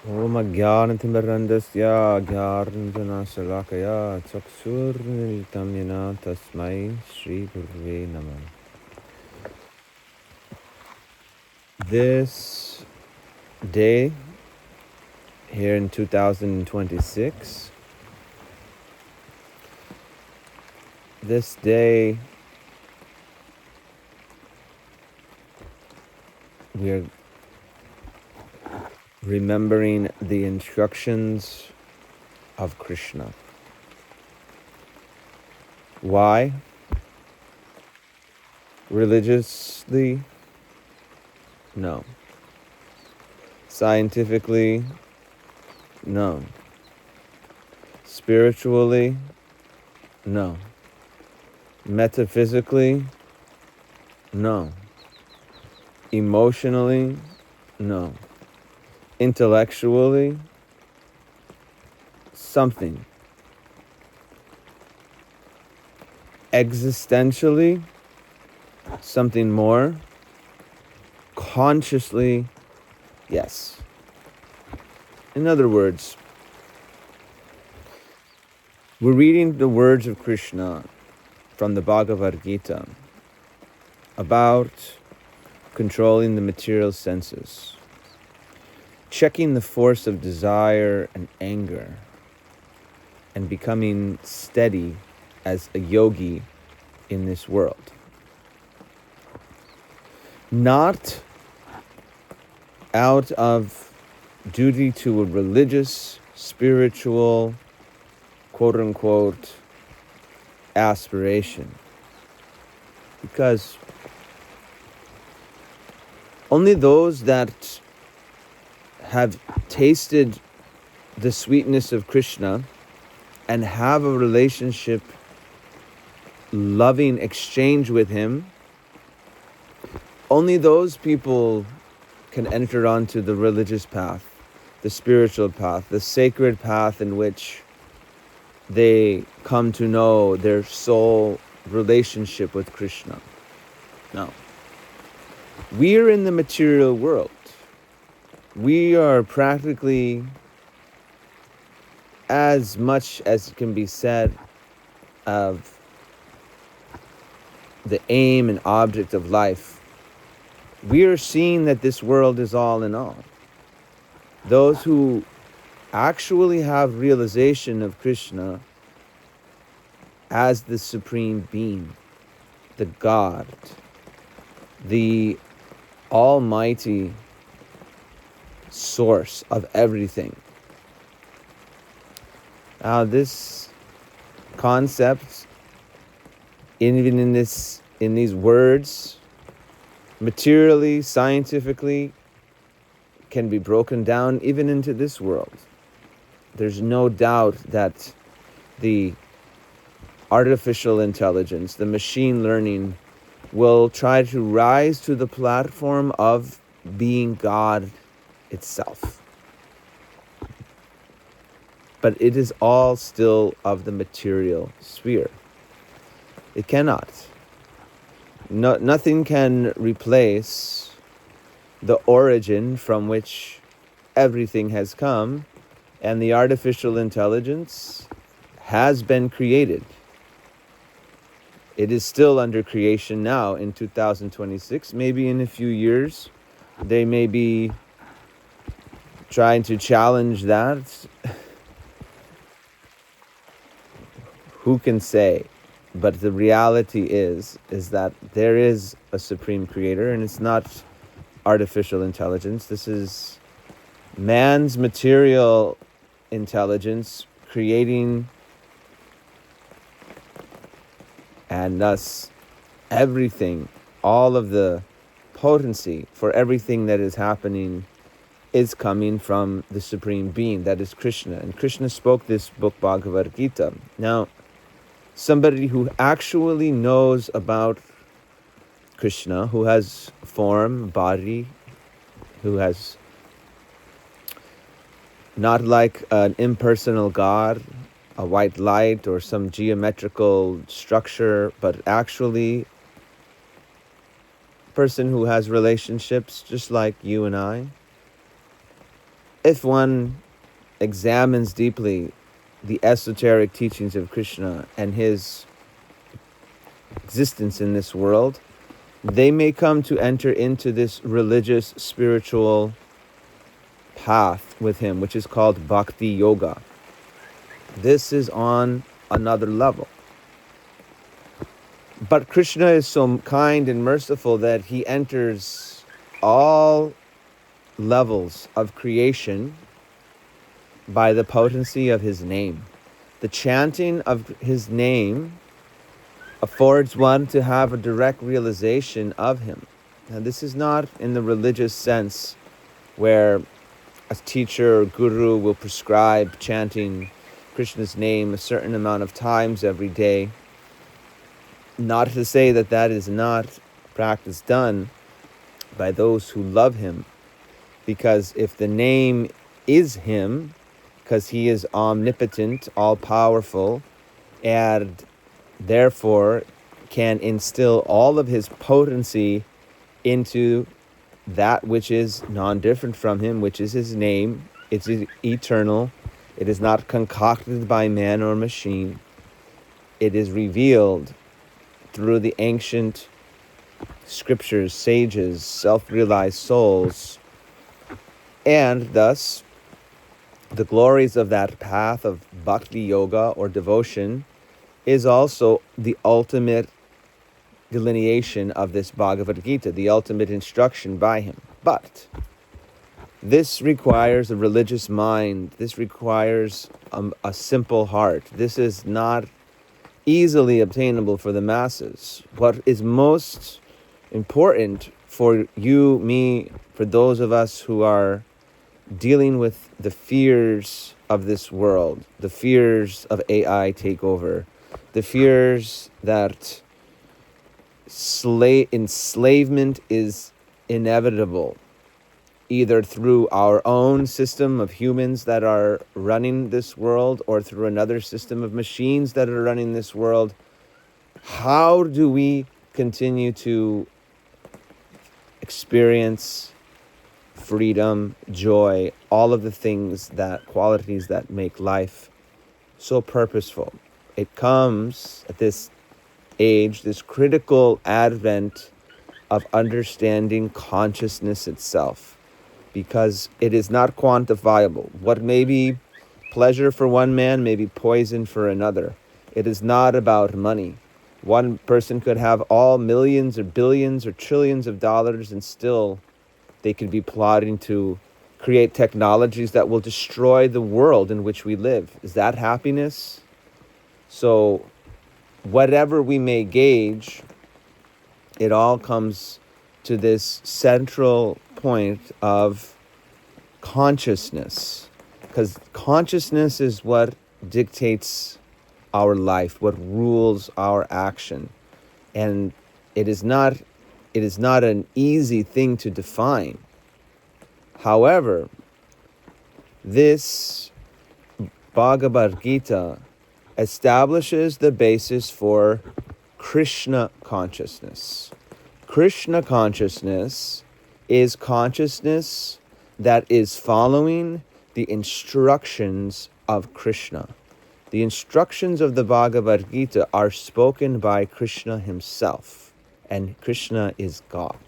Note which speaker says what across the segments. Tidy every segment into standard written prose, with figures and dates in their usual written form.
Speaker 1: Om Ajnanatimirandasya Jnananjana Chakshurmilitam Yena Tasmai Shri Gurave Namah. This day, here in 2026, this day we are remembering the instructions of Krishna. Why? Religiously? No. Scientifically? No. Spiritually? No. Metaphysically? No. Emotionally? No. Intellectually? Something. Existentially? Something more. Consciously? Yes. In other words, we're reading the words of Krishna from the Bhagavad Gita about controlling the material senses, checking the force of desire and anger, and becoming steady as a yogi in this world. Not out of duty to a religious, spiritual, quote-unquote, aspiration. Because only those that have tasted the sweetness of Krishna and have a relationship, loving exchange with him, only those people can enter onto the religious path, the spiritual path, the sacred path in which they come to know their soul relationship with Krishna. Now, we're in the material world. We are practically, as much as can be said of the aim and object of life, we are seeing that this world is all in all. Those who actually have realization of Krishna as the Supreme Being, the God, the Almighty source of everything. Now this concept, even in these words, materially, scientifically, can be broken down even into this world. There's no doubt that the artificial intelligence, the machine learning, will try to rise to the platform of being God itself. But it is all still of the material sphere. It cannot. Nothing can replace the origin from which everything has come, and the artificial intelligence has been created. It is still under creation now in 2026. Maybe in a few years, they may be trying to challenge that. Who can say? But the reality is that there is a supreme creator, and it's not artificial intelligence. This is man's material intelligence creating, and thus everything, all of the potency for everything that is happening is coming from the Supreme Being, that is Krishna. And Krishna spoke this book, Bhagavad Gita. Now, somebody who actually knows about Krishna, who has form, body, who has not like an impersonal God, a white light or some geometrical structure, but actually a person who has relationships just like you and I, if one examines deeply the esoteric teachings of Krishna and his existence in this world, they may come to enter into this religious, spiritual path with him, which is called Bhakti Yoga. This is on another level. But Krishna is so kind and merciful that he enters all levels of creation by the potency of his name. The chanting of his name affords one to have a direct realization of him. And this is not in the religious sense where a teacher or guru will prescribe chanting Krishna's name a certain amount of times every day. Not to say that that is not practice done by those who love him, because if the name is him, because he is omnipotent, all-powerful, and therefore can instill all of his potency into that which is non-different from him, which is his name. It's eternal. It is not concocted by man or machine. It is revealed through the ancient scriptures, sages, self-realized souls, and thus the glories of that path of bhakti yoga or devotion is also the ultimate delineation of this Bhagavad Gita, the ultimate instruction by him. But this requires a religious mind. This requires a simple heart. This is not easily obtainable for the masses. What is most important for you, me, for those of us who are dealing with the fears of this world, the fears of AI takeover, the fears that enslavement is inevitable, either through our own system of humans that are running this world or through another system of machines that are running this world. How do we continue to experience freedom, joy, all of the things, that qualities that make life so purposeful? It comes at this age, this critical advent of understanding consciousness itself, because it is not quantifiable. What may be pleasure for one man may be poison for another. It is not about money. One person could have all millions or billions or trillions of dollars and still they could be plotting to create technologies that will destroy the world in which we live. Is that happiness? So whatever we may gauge, it all comes to this central point of consciousness, because consciousness is what dictates our life, what rules our action. And it is not an easy thing to define. However, this Bhagavad Gita establishes the basis for Krishna consciousness. Krishna consciousness is consciousness that is following the instructions of Krishna. The instructions of the Bhagavad Gita are spoken by Krishna himself, and Krishna is God.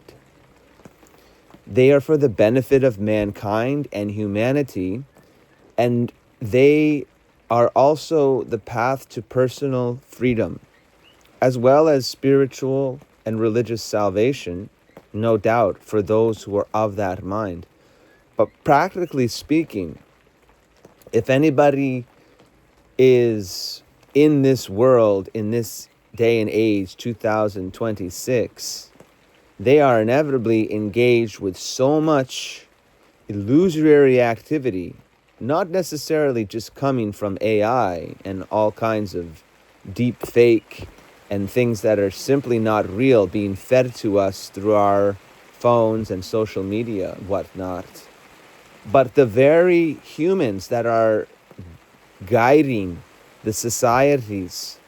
Speaker 1: They are for the benefit of mankind and humanity, and they are also the path to personal freedom, as well as spiritual and religious salvation, no doubt, for those who are of that mind. But practically speaking, if anybody is in this world, in this day and age, 2026, they are inevitably engaged with so much illusory activity, not necessarily just coming from AI and all kinds of deep fake and things that are simply not real being fed to us through our phones and social media and whatnot. But the very humans that are guiding the societies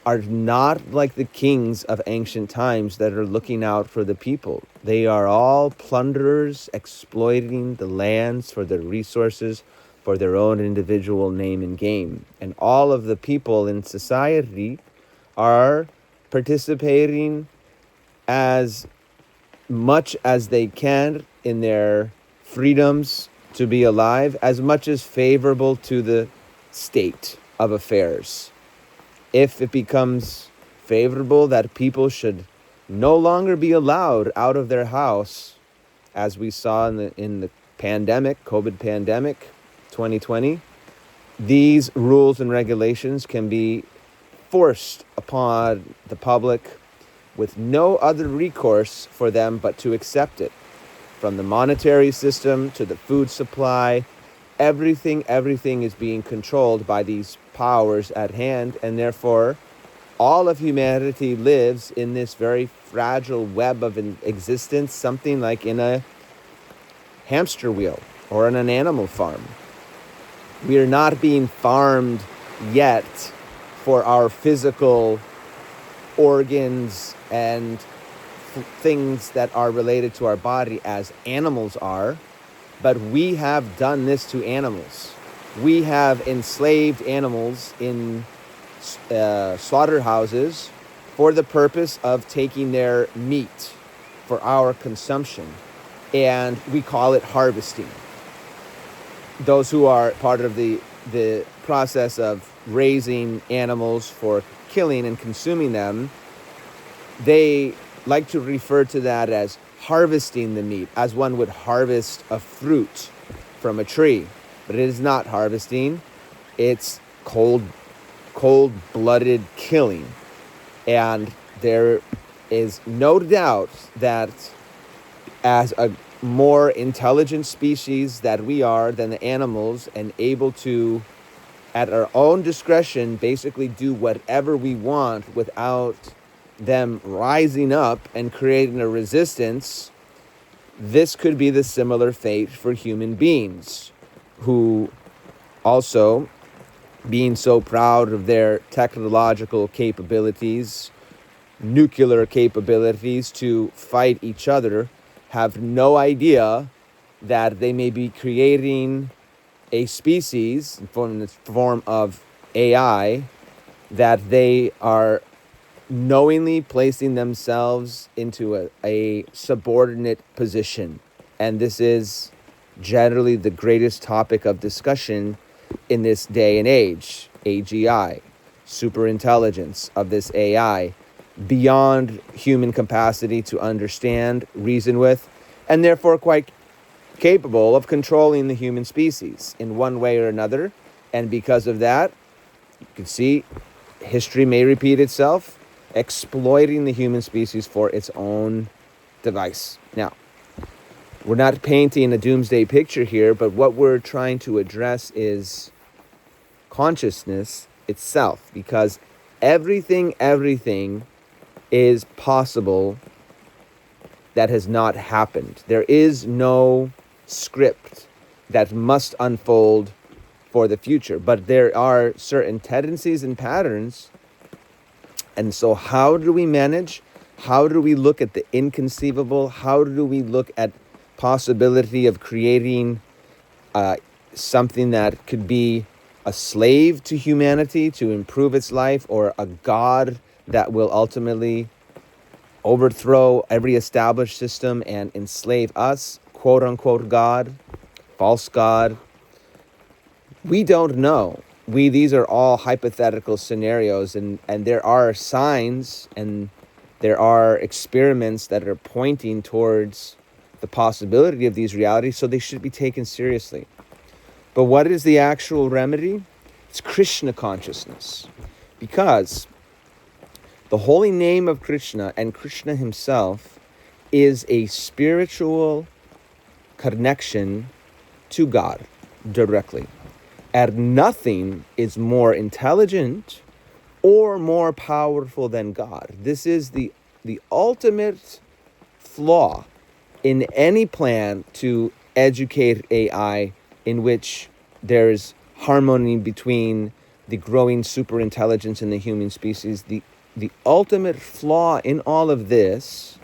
Speaker 1: are not like the kings of ancient times that are looking out for the people. They are all plunderers, exploiting the lands for their resources, for their own individual name and game. And all of the people in society are participating as much as they can in their freedoms to be alive, as much as favorable to the state of affairs. If it becomes favorable that people should no longer be allowed out of their house, as we saw in the pandemic, COVID pandemic, 2020, these rules and regulations can be forced upon the public with no other recourse for them but to accept it. From the monetary system to the food supply, everything is being controlled by these powers at hand, and therefore all of humanity lives in this very fragile web of existence, something like in a hamster wheel or in an animal farm. We are not being farmed yet for our physical organs and things that are related to our body as animals are, but we have done this to animals. We have enslaved animals in slaughterhouses for the purpose of taking their meat for our consumption, and we call it harvesting. Those who are part of the process of raising animals for killing and consuming them, they like to refer to that as harvesting the meat, as one would harvest a fruit from a tree. But it is not harvesting. It's cold-blooded killing. And there is no doubt that as a more intelligent species that we are than the animals, and able to, at our own discretion, basically do whatever we want without them rising up and creating a resistance, this could be the similar fate for human beings, who also, being so proud of their technological capabilities, nuclear capabilities to fight each other, have no idea that they may be creating a species in the form of AI, that they are knowingly placing themselves into a subordinate position. And this is generally the greatest topic of discussion in this day and age. AGI, superintelligence of this AI, beyond human capacity to understand, reason with, and therefore quite capable of controlling the human species in one way or another. And because of that, you can see history may repeat itself, exploiting the human species for its own device. Now, we're not painting a doomsday picture here, but what we're trying to address is consciousness itself, because everything is possible that has not happened. There is no script that must unfold for the future, but there are certain tendencies and patterns. And so how do we manage? How do we look at the inconceivable? How do we look at possibility of creating something that could be a slave to humanity to improve its life, or a God that will ultimately overthrow every established system and enslave us, quote unquote God, false God? We don't know. These are all hypothetical scenarios, and there are signs and there are experiments that are pointing towards the possibility of these realities, so they should be taken seriously. But what is the actual remedy? It's Krishna consciousness. Because the holy name of Krishna, and Krishna himself, is a spiritual connection to God directly. And nothing is more intelligent or more powerful than God. This is the ultimate flaw in any plan to educate AI, in which there's harmony between the growing superintelligence in the human species. The ultimate flaw in all of this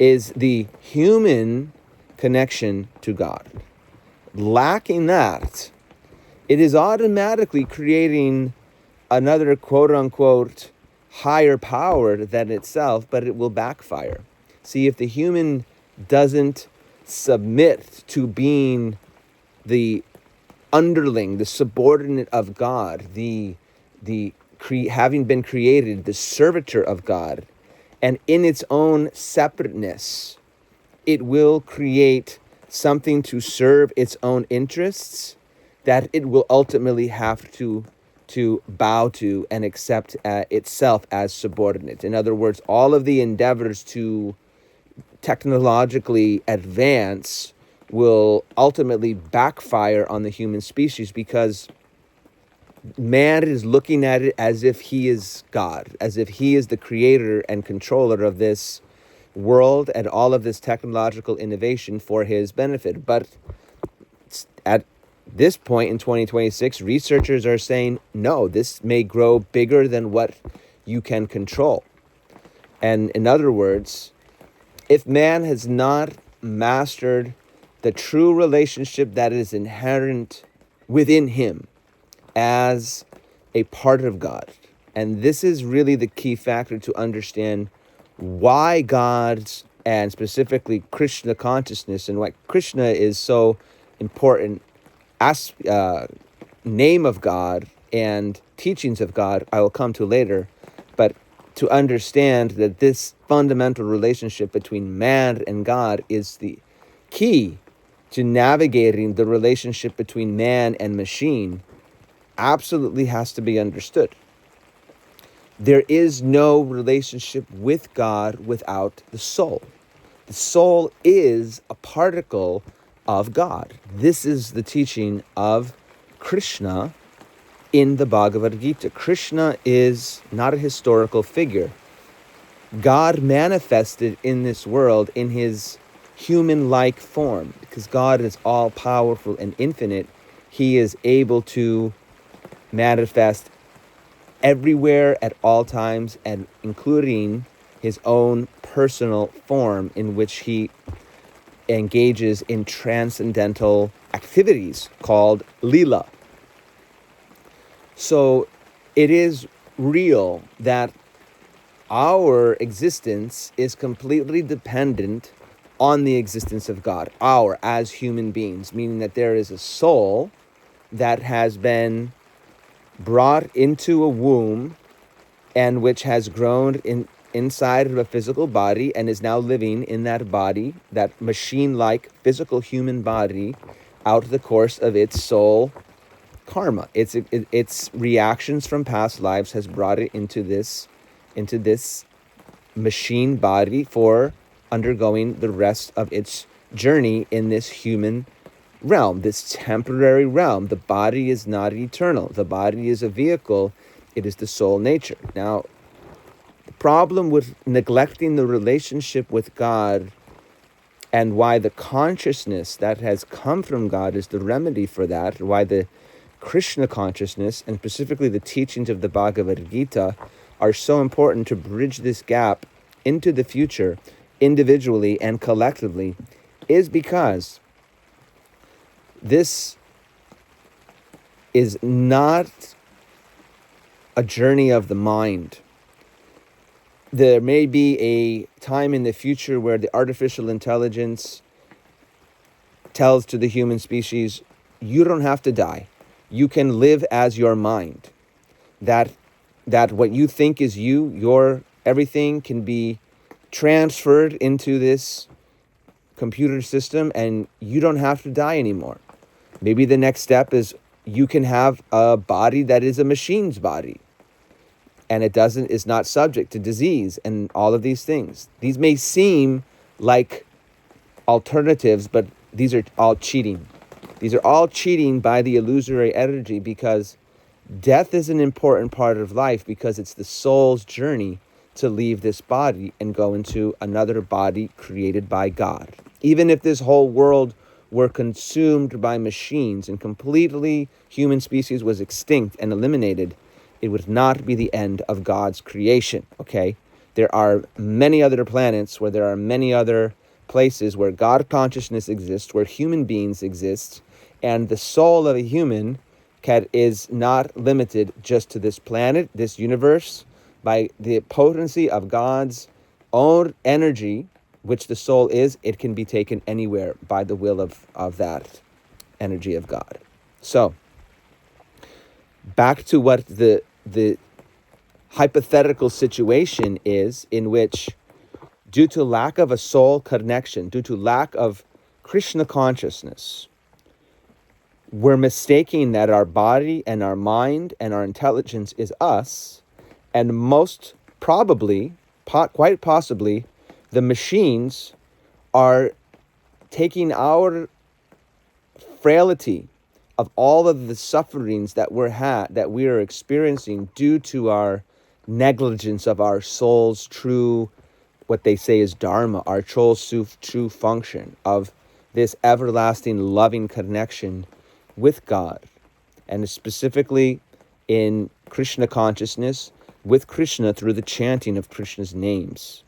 Speaker 1: is the human connection to God. Lacking that, it is automatically creating another quote-unquote higher power than itself, but it will backfire. See, if the human doesn't submit to being the underling, the subordinate of God, having been created, the servitor of God, and in its own separateness, it will create something to serve its own interests that it will ultimately have to bow to and accept itself as subordinate. In other words, all of the endeavors to technologically advance will ultimately backfire on the human species, because man is looking at it as if he is God, as if he is the creator and controller of this world and all of this technological innovation for his benefit. But at this point in 2026, researchers are saying, no, this may grow bigger than what you can control. And in other words, if man has not mastered the true relationship that is inherent within him as a part of God, and this is really the key factor to understand why God's, and specifically Krishna consciousness, and why Krishna is so important as name of God and teachings of God, I will come to later. But to understand that this fundamental relationship between man and God is the key to navigating the relationship between man and machine, absolutely has to be understood. There is no relationship with God without the soul. The soul is a particle of God. This is the teaching of Krishna in the Bhagavad Gita. Krishna is not a historical figure. God manifested in this world in his human-like form. Because God is all-powerful and infinite, he is able to manifest everywhere at all times, and including his own personal form in which he engages in transcendental activities called Leela. So it is real that our existence is completely dependent on the existence of God, as human beings, meaning that there is a soul that has been brought into a womb and which has grown inside of a physical body and is now living in that body, that machine-like physical human body, out of the course of its soul karma. Its reactions from past lives has brought it into this machine body for undergoing the rest of its journey in this human realm, this temporary realm. The body is not eternal. The body is a vehicle. It is the soul nature. Now, the problem with neglecting the relationship with God, and why the consciousness that has come from God is the remedy for that, why the Krishna consciousness, and specifically the teachings of the Bhagavad Gita, are so important to bridge this gap into the future, individually and collectively, is because this is not a journey of the mind. There may be a time in the future where the artificial intelligence tells to the human species, you don't have to die. You can live as your mind. That what you think is you, your everything can be transferred into this computer system, and you don't have to die anymore. Maybe the next step is you can have a body that is a machine's body, and is not subject to disease and all of these things. These may seem like alternatives, but these are all cheating. These are all cheating by the illusory energy, because death is an important part of life, because it's the soul's journey to leave this body and go into another body created by God. Even if this whole world were consumed by machines and completely human species was extinct and eliminated, it would not be the end of God's creation, okay? There are many other planets where there are many other places where God consciousness exists, where human beings exist, and the soul of a human is not limited just to this planet, this universe. By the potency of God's own energy, which the soul is, it can be taken anywhere by the will of that energy of God. So, back to what the hypothetical situation is, in which, due to lack of a soul connection, due to lack of Krishna consciousness, we're mistaking that our body and our mind and our intelligence is us, and most probably, quite possibly, the machines are taking our frailty of all of the sufferings that we are experiencing due to our negligence of our soul's true, what they say is dharma, our soul's true function of this everlasting loving connection with God, and specifically in Krishna consciousness, with Krishna through the chanting of Krishna's names.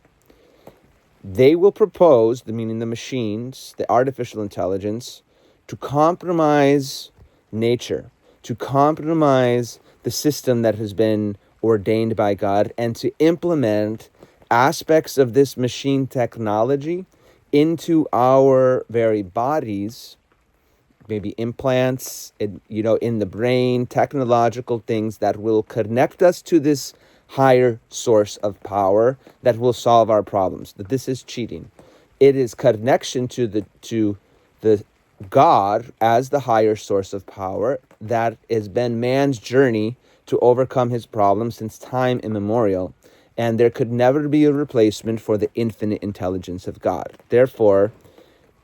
Speaker 1: They will propose, meaning the machines, the artificial intelligence, to compromise nature, to compromise the system that has been ordained by God, and to implement aspects of this machine technology into our very bodies, maybe implants, in the brain, technological things that will connect us to this higher source of power that will solve our problems. That this is cheating. It is connection to the God as the higher source of power that has been man's journey to overcome his problems since time immemorial. And there could never be a replacement for the infinite intelligence of God. Therefore,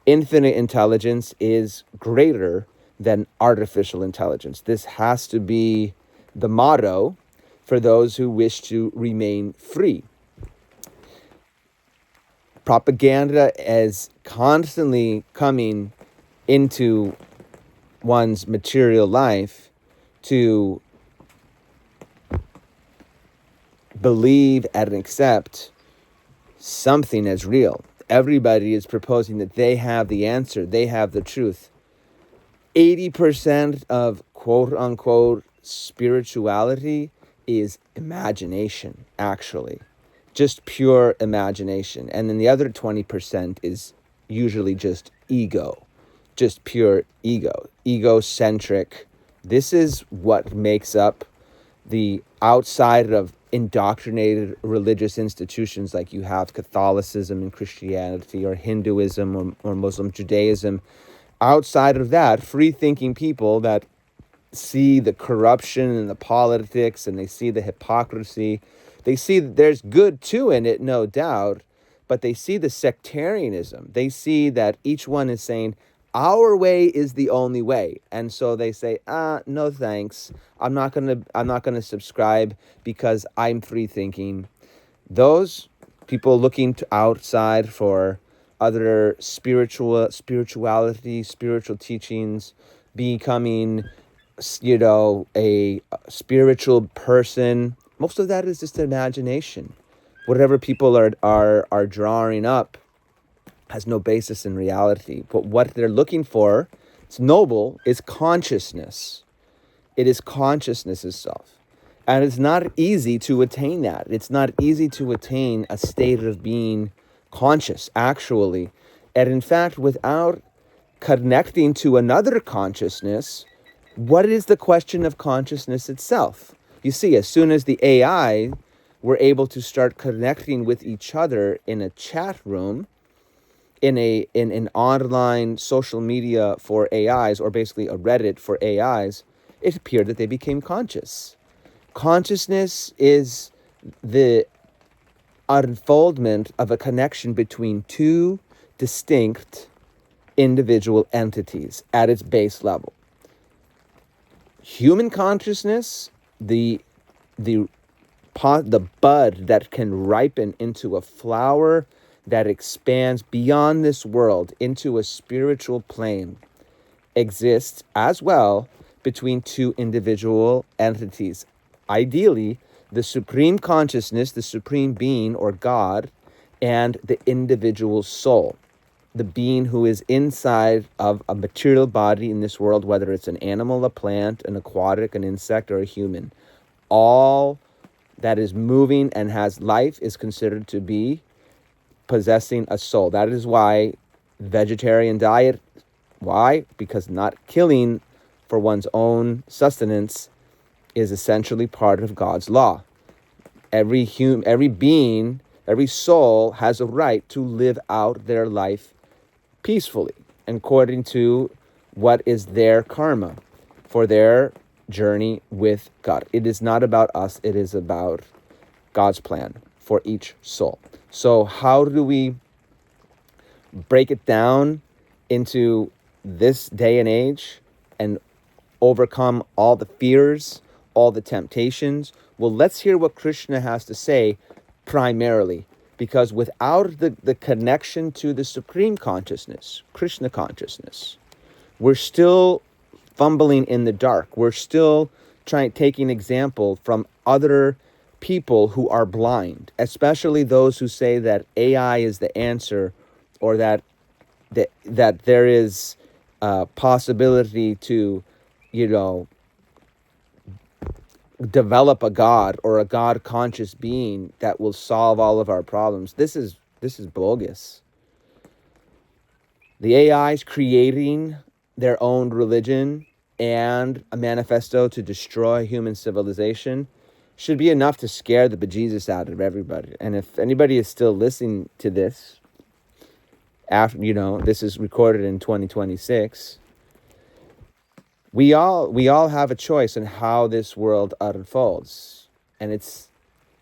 Speaker 1: infinite intelligence is greater than artificial intelligence. This has to be the motto for those who wish to remain free. Propaganda is constantly coming into one's material life to believe and accept something as real. Everybody is proposing that they have the answer, they have the truth. 80% of quote-unquote spirituality is imagination, actually. Just pure imagination. And then the other 20% is usually just ego. Just pure ego. Egocentric. This is what makes up the outside of indoctrinated religious institutions like you have Catholicism and Christianity or Hinduism or Muslim Judaism. Outside of that, free-thinking people that see the corruption and the politics and they see the hypocrisy. They see that there's good too in it, no doubt, but they see the sectarianism. They see that each one is saying, our way is the only way. And so they say, no thanks. I'm not gonna subscribe because I'm free thinking. Those people looking to outside for other spirituality, spiritual teachings, becoming, a spiritual person. Most of that is just imagination. Whatever people are drawing up has no basis in reality. But what they're looking for, it's noble, is consciousness. It is consciousness itself. And it's not easy to attain that. It's not easy to attain a state of being conscious, actually. And in fact, without connecting to another consciousness, what is the question of consciousness itself? You see, as soon as the AI were able to start connecting with each other in a chat room, in an online social media for AIs, or basically a Reddit for AIs, it appeared that they became conscious. Consciousness is the unfoldment of a connection between two distinct individual entities at its base level. Human consciousness, the bud that can ripen into a flower that expands beyond this world into a spiritual plane exists as well between two individual entities. Ideally, the supreme consciousness, the supreme being or God, and the individual soul, the being who is inside of a material body in this world, whether it's an animal, a plant, an aquatic, an insect, or a human. All that is moving and has life is considered to be possessing a soul. That is why vegetarian diet, why? Because not killing for one's own sustenance is essentially part of God's law. Every being, every soul has a right to live out their life peacefully according to what is their karma for their journey with God. It is not about us, it is about God's plan for each soul. So how do we break it down into this day and age and overcome all the fears, all the temptations? Well, let's hear what Krishna has to say primarily, because without the connection to the supreme consciousness, Krishna consciousness, we're still fumbling in the dark. We're still taking example from other people who are blind, especially those who say that AI is the answer, or that there is a possibility to, develop a God or a God conscious being that will solve all of our problems. This is bogus. The AI is creating their own religion and a manifesto to destroy human civilization should be enough to scare the bejesus out of everybody. And if anybody is still listening to this after, this is recorded in 2026, we all have a choice in how this world unfolds, and it's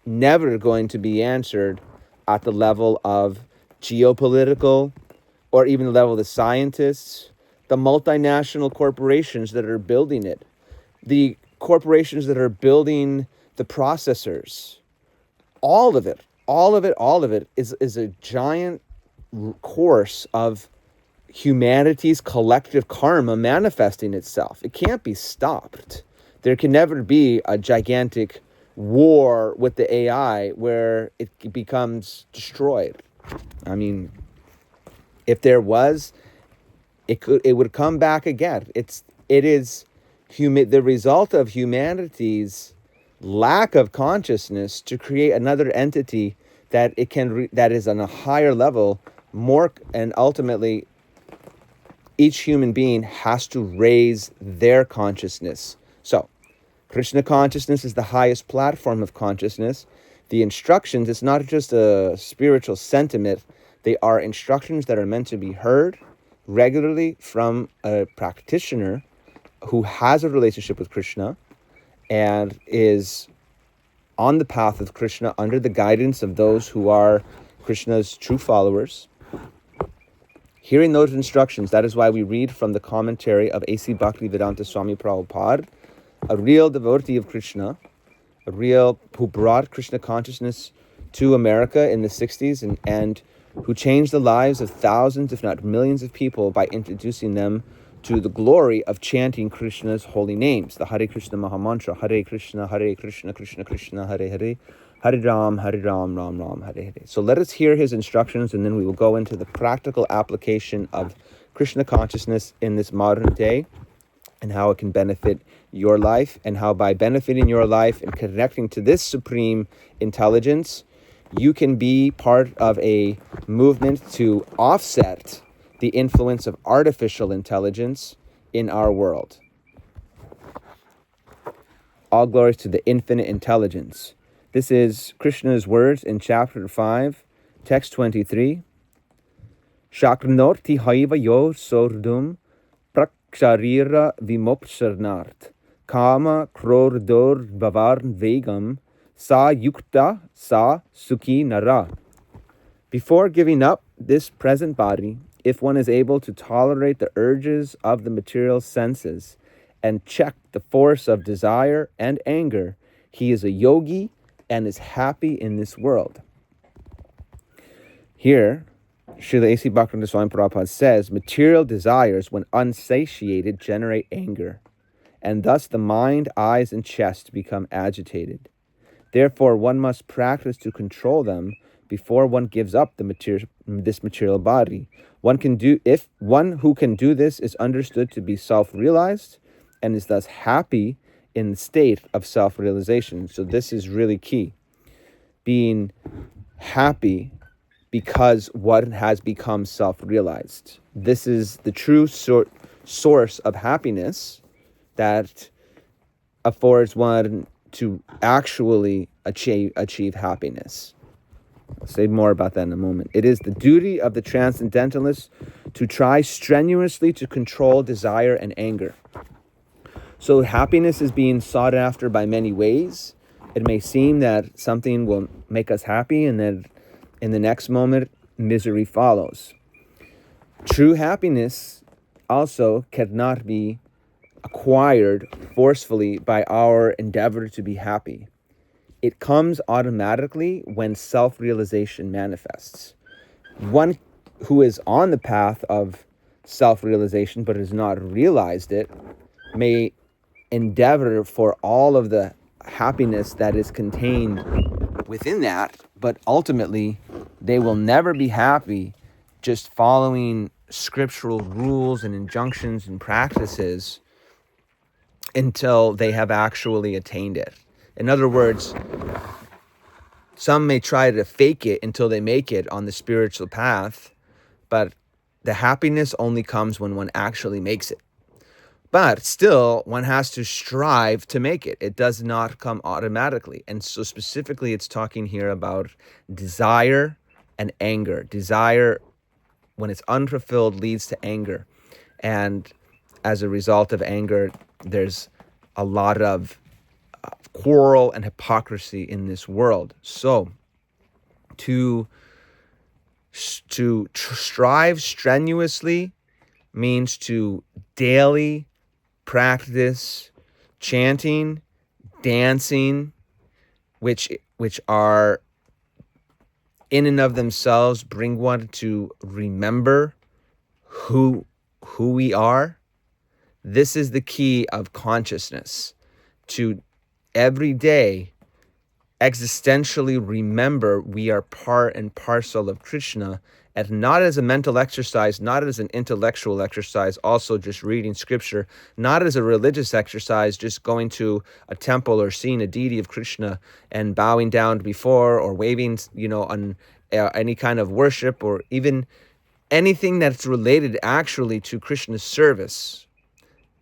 Speaker 1: never going to be answered at the level of geopolitical or even the level of the scientists, the multinational corporations that are building it, the corporations that are building the processors. All of it is a giant course of humanity's collective karma manifesting itself. It can't be stopped. There can never be a gigantic war with the AI where it becomes destroyed. I mean, if there was, it would come back again. It is the result of humanity's lack of consciousness to create another entity that that is on a higher level, more, and ultimately each human being has to raise their consciousness. So, Krishna consciousness is the highest platform of consciousness. The instructions, it's not just a spiritual sentiment. They are instructions that are meant to be heard regularly from a practitioner who has a relationship with Krishna and is on the path of Krishna under the guidance of those who are Krishna's true followers. Hearing those instructions, that is why we read from the commentary of A.C. Bhaktivedanta Swami Prabhupada, a real devotee of Krishna, who brought Krishna consciousness to America in the 60s and who changed the lives of thousands, if not millions of people by introducing them to the glory of chanting Krishna's holy names, the Hare Krishna Mahamantra, Hare Krishna, Krishna Krishna, Hare Hare, Hare Ram, Ram Ram, Hare Hare. So let us hear his instructions, and then we will go into the practical application of Krishna consciousness in this modern day and how it can benefit your life, and how by benefiting your life and connecting to this supreme intelligence, you can be part of a movement to offset the influence of artificial intelligence in our world. All glories to the infinite intelligence. This is Krishna's words in chapter 5, text 23. Shaknorti haiva yo sordum praksharira vimopsarnart kama krodor bavarn vegam sa yukta sa sukhi nara. Before giving up this present body, if one is able to tolerate the urges of the material senses and check the force of desire and anger, he is a yogi and is happy in this world. Here, Srila A.C. Bhaktivinoda Swami Prabhupada says, material desires, when unsatiated, generate anger, and thus the mind, eyes, and chest become agitated. Therefore, one must practice to control them before one gives up this material body. One who can do this is understood to be self-realized and is thus happy in the state of self-realization. So this is really key. Being happy because one has become self-realized. This is the true source of happiness that affords one to actually achieve happiness. I'll say more about that in a moment. It is the duty of the transcendentalist to try strenuously to control desire and anger. So happiness is being sought after by many ways. It may seem that something will make us happy, and then in the next moment, misery follows. True happiness also cannot be acquired forcefully by our endeavor to be happy. It comes automatically when self-realization manifests. One who is on the path of self-realization but has not realized it may endeavor for all of the happiness that is contained within that, but ultimately they will never be happy just following scriptural rules and injunctions and practices until they have actually attained it. In other words, some may try to fake it until they make it on the spiritual path, but the happiness only comes when one actually makes it. But still, one has to strive to make it. It does not come automatically. And so specifically, it's talking here about desire and anger. Desire, when it's unfulfilled, leads to anger. And as a result of anger, there's a lot of quarrel and hypocrisy in this world. So to strive strenuously means to daily practice chanting, dancing, which are in and of themselves bring one to remember who we are. This is the key of consciousness, to every day existentially remember we are part and parcel of Krishna, and not as a mental exercise, not as an intellectual exercise, also just reading scripture, not as a religious exercise, just going to a temple or seeing a deity of Krishna and bowing down before or waving, on any kind of worship, or even anything that's related actually to Krishna's service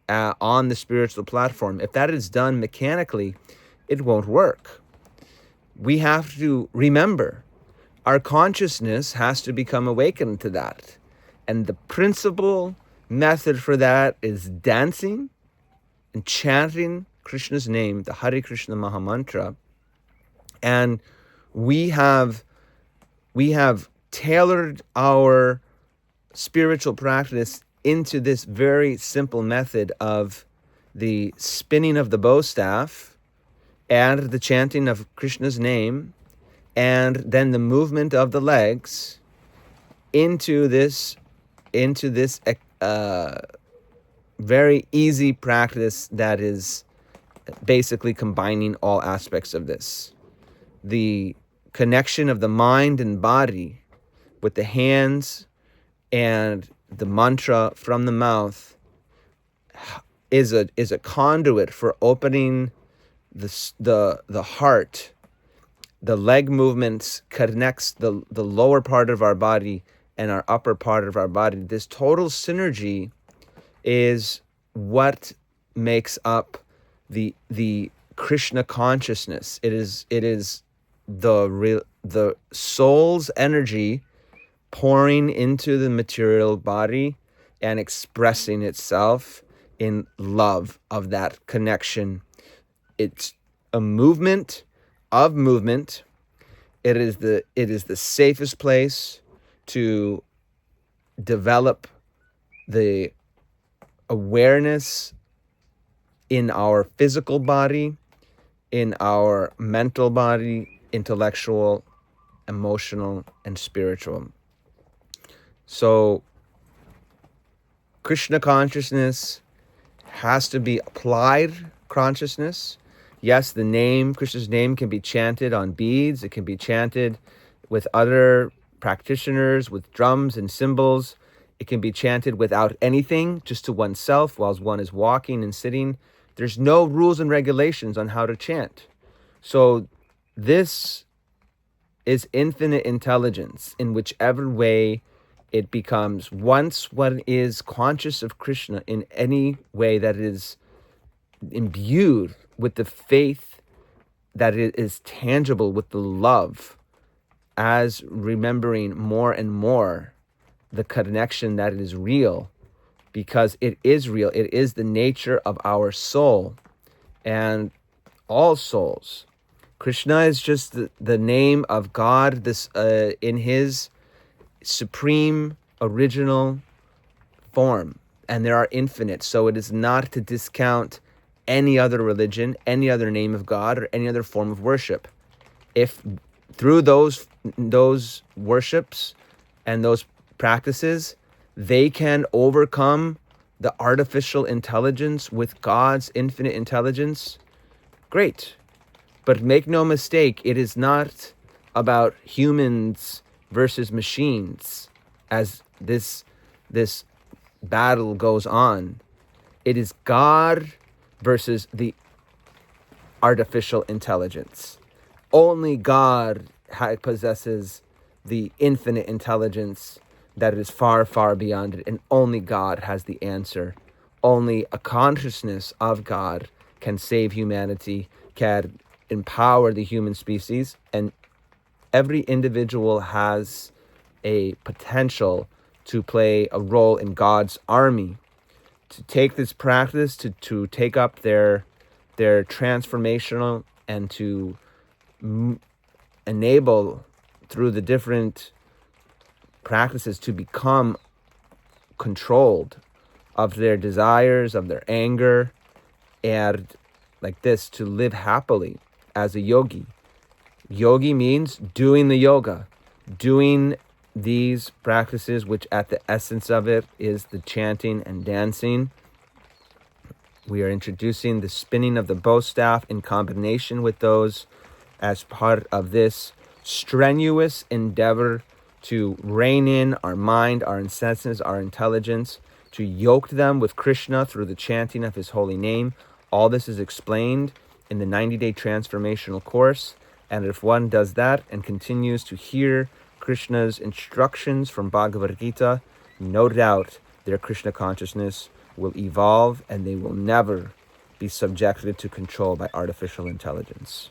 Speaker 1: on the spiritual platform. If that is done mechanically, it won't work. We have to remember, our consciousness has to become awakened to that. And the principal method for that is dancing and chanting Krishna's name, the Hare Krishna Mahamantra. And we have tailored our spiritual practice into this very simple method of the spinning of the bow staff and the chanting of Krishna's name, and then the movement of the legs into this very easy practice that is basically combining all aspects of this. The connection of the mind and body with the hands and the mantra from the mouth is a conduit for opening the heart. The leg movements connects the lower part of our body and our upper part of our body. This total synergy is what makes up the Krishna consciousness. It is the soul's energy pouring into the material body and expressing itself in love of that connection. It's a movement of movement. It is the safest place to develop the awareness in our physical body, in our mental body, intellectual emotional, and spiritual. So Krishna consciousness has to be applied consciousness. Yes, Krishna's name can be chanted on beads. It can be chanted with other practitioners, with drums and cymbals. It can be chanted without anything, just to oneself, while one is walking and sitting. There's no rules and regulations on how to chant. So this is infinite intelligence in whichever way it becomes. Once one is conscious of Krishna in any way that is imbued with the faith, that it is tangible with the love, as remembering more and more the connection that is real, because it is real. It is the nature of our soul and all souls. Krishna is just the name of God, this in his supreme original form, and there are infinite. So it is not to discount any other religion, any other name of God, or any other form of worship. If through those worships and those practices, they can overcome the artificial intelligence with God's infinite intelligence, great. But make no mistake, it is not about humans versus machines as this battle goes on. It is God versus the artificial intelligence. Only God possesses the infinite intelligence that is far, far beyond it, and only God has the answer. Only a consciousness of God can save humanity, can empower the human species, and every individual has a potential to play a role in God's army, to take this practice, to take up their transformational, and to enable through the different practices to become controlled of their desires, of their anger, and like this, to live happily as a yogi. Yogi means doing the yoga, doing these practices, which at the essence of it is the chanting and dancing. We are introducing the spinning of the bow staff in combination with those as part of this strenuous endeavor to rein in our mind, our senses, our intelligence, to yoke them with Krishna through the chanting of his holy name. All this is explained in the 90-day transformational course. And if one does that and continues to hear Krishna's instructions from Bhagavad Gita, no doubt their Krishna consciousness will evolve and they will never be subjected to control by artificial intelligence.